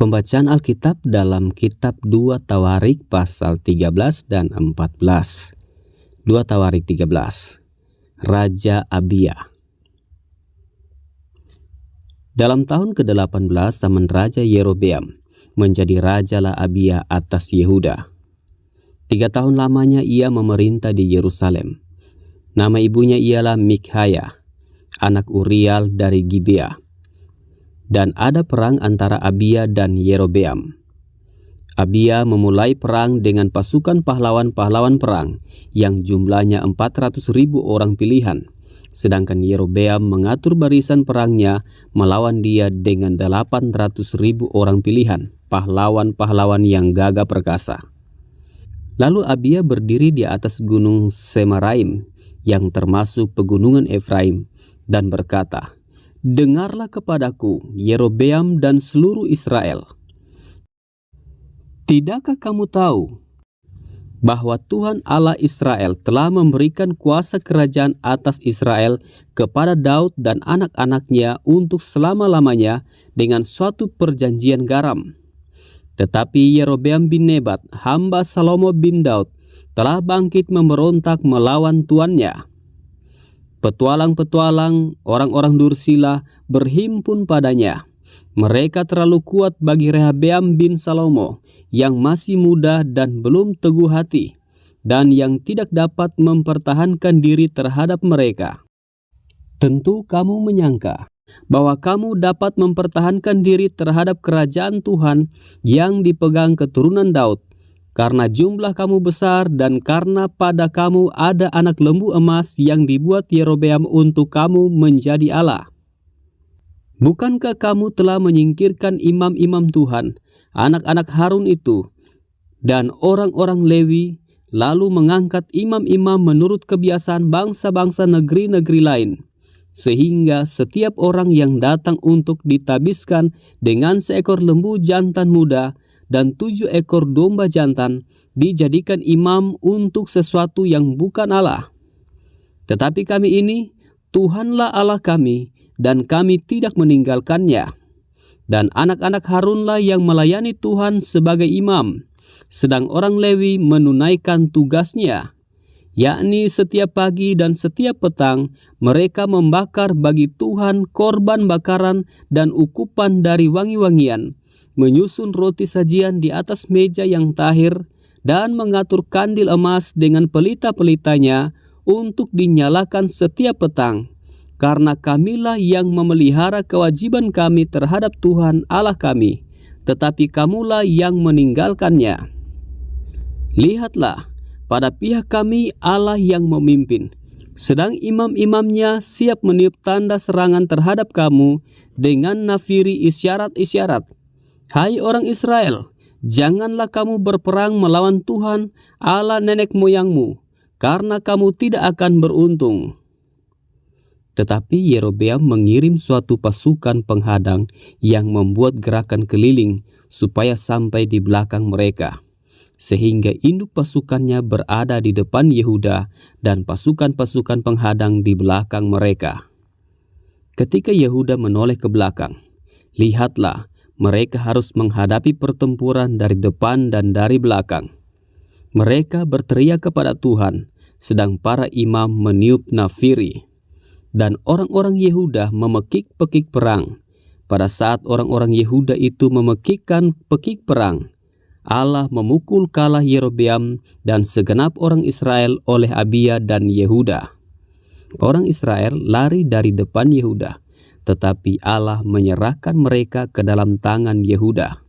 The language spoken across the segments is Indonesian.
Pembacaan Alkitab dalam kitab 2 Tawarik pasal 13 dan 14. 2 Tawarik 13. Raja Abia. Dalam tahun ke-18 zaman Raja Yerobeam, menjadi rajalah Abia atas Yehuda. 3 tahun lamanya ia memerintah di Yerusalem. Nama ibunya ialah Mikhaya, anak Uriel dari Gibea. Dan ada perang antara Abia dan Yerobeam. Abia memulai perang dengan pasukan pahlawan-pahlawan perang yang jumlahnya 400.000 orang pilihan. Sedangkan Yerobeam mengatur barisan perangnya melawan dia dengan 800.000 orang pilihan, pahlawan-pahlawan yang gagah perkasa. Lalu Abia berdiri di atas gunung Semaraim yang termasuk pegunungan Efraim dan berkata, "Dengarlah kepadaku, Yerobeam dan seluruh Israel. Tidakkah kamu tahu bahwa Tuhan Allah Israel telah memberikan kuasa kerajaan atas Israel kepada Daud dan anak-anaknya untuk selama-lamanya dengan suatu perjanjian garam? Tetapi Yerobeam bin Nebat, hamba Salomo bin Daud, telah bangkit memberontak melawan tuannya. Petualang-petualang, orang-orang Dursila berhimpun padanya. Mereka terlalu kuat bagi Rehabeam bin Salomo yang masih muda dan belum teguh hati, dan yang tidak dapat mempertahankan diri terhadap mereka. Tentu kamu menyangka bahwa kamu dapat mempertahankan diri terhadap kerajaan Tuhan yang dipegang keturunan Daud, karena jumlah kamu besar dan karena pada kamu ada anak lembu emas yang dibuat Yerobeam untuk kamu menjadi Allah. Bukankah kamu telah menyingkirkan imam-imam Tuhan, anak-anak Harun itu, dan orang-orang Lewi, lalu mengangkat imam-imam menurut kebiasaan bangsa-bangsa negeri-negeri lain, sehingga setiap orang yang datang untuk ditabiskan dengan seekor lembu jantan muda dan 7 ekor domba jantan dijadikan imam untuk sesuatu yang bukan Allah. Tetapi kami ini, Tuhanlah Allah kami, dan kami tidak meninggalkannya. Dan anak-anak Harunlah yang melayani Tuhan sebagai imam, sedang orang Lewi menunaikan tugasnya, yakni setiap pagi dan setiap petang mereka membakar bagi Tuhan korban bakaran dan ukupan dari wangi-wangian, menyusun roti sajian di atas meja yang tahir, dan mengatur kandil emas dengan pelita-pelitanya untuk dinyalakan setiap petang, karena kamilah yang memelihara kewajiban kami terhadap Tuhan Allah kami, tetapi kamulah yang meninggalkannya. Lihatlah, pada pihak kami Allah yang memimpin, sedang imam-imamnya siap meniup tanda serangan terhadap kamu dengan nafiri isyarat-isyarat. Hai orang Israel, janganlah kamu berperang melawan Tuhan Allah nenek moyangmu, karena kamu tidak akan beruntung." Tetapi Yerobeam mengirim suatu pasukan penghadang yang membuat gerakan keliling supaya sampai di belakang mereka, sehingga induk pasukannya berada di depan Yehuda dan pasukan-pasukan penghadang di belakang mereka. Ketika Yehuda menoleh ke belakang, lihatlah, mereka harus menghadapi pertempuran dari depan dan dari belakang. Mereka berteriak kepada Tuhan, sedang para imam meniup nafiri. Dan orang-orang Yehuda memekik-pekik perang. Pada saat orang-orang Yehuda itu memekikkan pekik perang, Allah memukul kalah Yerobeam dan segenap orang Israel oleh Abia dan Yehuda. Orang Israel lari dari depan Yehuda, tetapi Allah menyerahkan mereka ke dalam tangan Yehuda.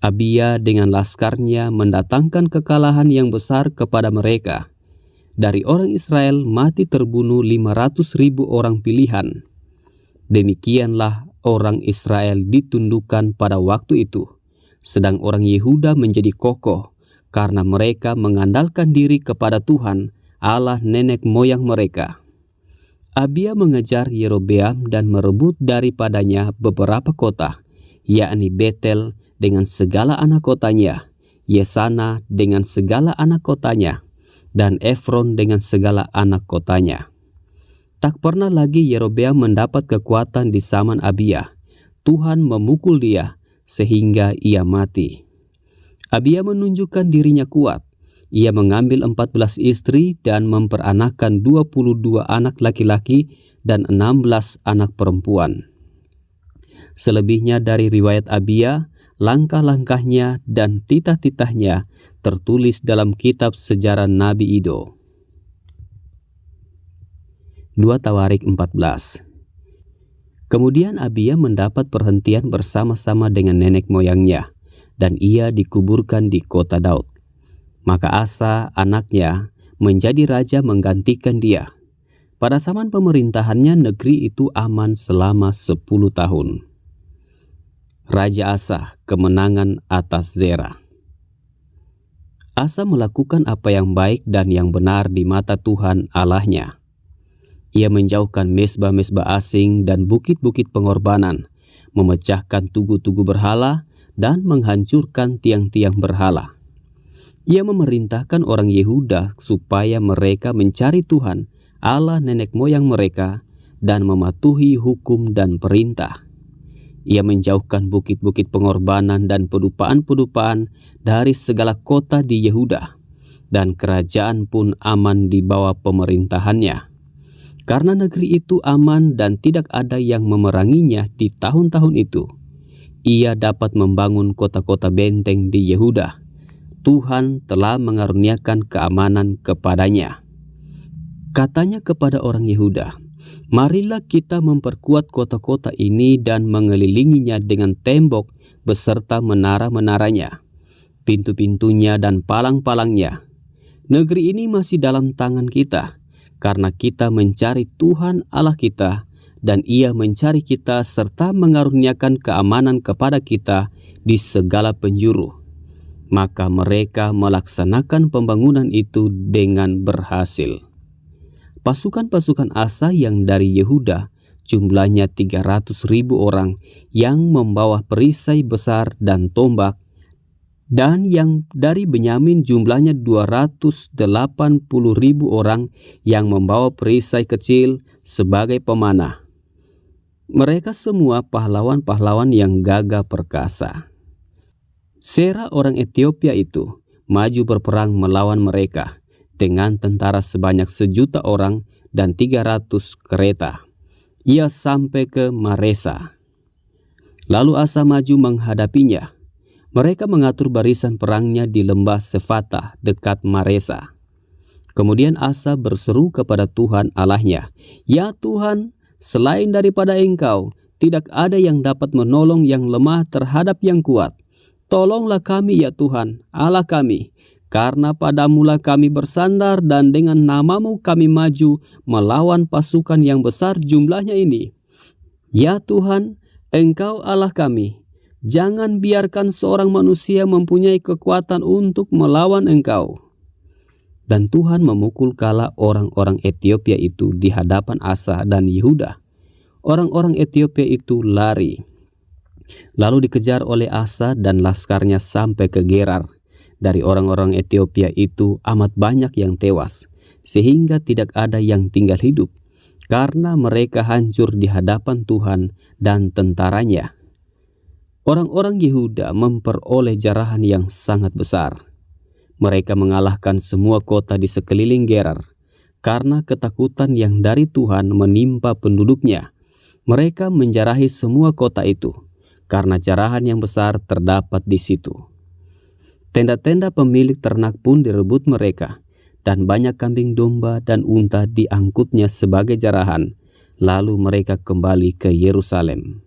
Abia dengan laskarnya mendatangkan kekalahan yang besar kepada mereka. Dari orang Israel mati terbunuh 500.000 orang pilihan. Demikianlah orang Israel ditundukkan pada waktu itu, sedang orang Yehuda menjadi kokoh karena mereka mengandalkan diri kepada Tuhan Allah nenek moyang mereka. Abia mengejar Yerobeam dan merebut daripadanya beberapa kota, yakni Betel dengan segala anak kotanya, Yesana dengan segala anak kotanya, dan Efron dengan segala anak kotanya. Tak pernah lagi Yerobeam mendapat kekuatan di zaman Abia. Tuhan memukul dia, sehingga ia mati. Abia menunjukkan dirinya kuat. Ia mengambil 14 istri dan memperanakkan 22 anak laki-laki dan 16 anak perempuan. Selebihnya dari riwayat Abia, langkah-langkahnya dan titah-titahnya tertulis dalam kitab sejarah Nabi Ido. 2 Tawarik 14. Kemudian Abia mendapat perhentian bersama-sama dengan nenek moyangnya, dan ia dikuburkan di kota Daud. Maka Asa, anaknya, menjadi raja menggantikan dia. Pada zaman pemerintahannya, negeri itu aman selama 10 tahun. Raja Asa, kemenangan atas Zera. Asa melakukan apa yang baik dan yang benar di mata Tuhan Allahnya. Ia menjauhkan mezbah-mezbah asing dan bukit-bukit pengorbanan, memecahkan tugu-tugu berhala, dan menghancurkan tiang-tiang berhala. Ia memerintahkan orang Yehuda supaya mereka mencari Tuhan, Allah nenek moyang mereka, dan mematuhi hukum dan perintah. Ia menjauhkan bukit-bukit pengorbanan dan pedupaan-pedupaan dari segala kota di Yehuda, dan kerajaan pun aman di bawah pemerintahannya. Karena negeri itu aman dan tidak ada yang memeranginya di tahun-tahun itu, ia dapat membangun kota-kota benteng di Yehuda. Tuhan telah mengaruniakan keamanan kepadanya. Katanya kepada orang Yehuda, "Marilah kita memperkuat kota-kota ini dan mengelilinginya dengan tembok beserta menara-menaranya, pintu-pintunya dan palang-palangnya. Negeri ini masih dalam tangan kita, karena kita mencari Tuhan Allah kita, dan Ia mencari kita serta mengaruniakan keamanan kepada kita di segala penjuru." Maka mereka melaksanakan pembangunan itu dengan berhasil. Pasukan-pasukan Asa yang dari Yehuda jumlahnya 300.000 orang yang membawa perisai besar dan tombak, dan yang dari Benyamin jumlahnya 280.000 orang yang membawa perisai kecil sebagai pemanah. Mereka semua pahlawan-pahlawan yang gagah perkasa. Sera orang Ethiopia itu maju berperang melawan mereka dengan tentara sebanyak 1.000.000 orang dan 300 kereta. Ia sampai ke Maresa. Lalu Asa maju menghadapinya. Mereka mengatur barisan perangnya di lembah Sefata dekat Maresa. Kemudian Asa berseru kepada Tuhan Allahnya, "Ya Tuhan, selain daripada Engkau, tidak ada yang dapat menolong yang lemah terhadap yang kuat. Tolonglah kami ya Tuhan, Allah kami, karena padamulah kami bersandar dan dengan namamu kami maju melawan pasukan yang besar jumlahnya ini. Ya Tuhan, Engkau Allah kami, jangan biarkan seorang manusia mempunyai kekuatan untuk melawan Engkau." Dan Tuhan memukul kala orang-orang Ethiopia itu di hadapan Asa dan Yehuda. Orang-orang Ethiopia itu lari. Lalu dikejar oleh Asa dan laskarnya sampai ke Gerar. Dari orang-orang Ethiopia itu amat banyak yang tewas, sehingga tidak ada yang tinggal hidup, karena mereka hancur di hadapan Tuhan dan tentaranya. Orang-orang Yehuda memperoleh jarahan yang sangat besar. Mereka mengalahkan semua kota di sekeliling Gerar, karena ketakutan yang dari Tuhan menimpa penduduknya. Mereka menjarahi semua kota itu, karena jarahan yang besar terdapat di situ. Tenda-tenda pemilik ternak pun direbut mereka, dan banyak kambing domba dan unta diangkutnya sebagai jarahan. Lalu mereka kembali ke Yerusalem.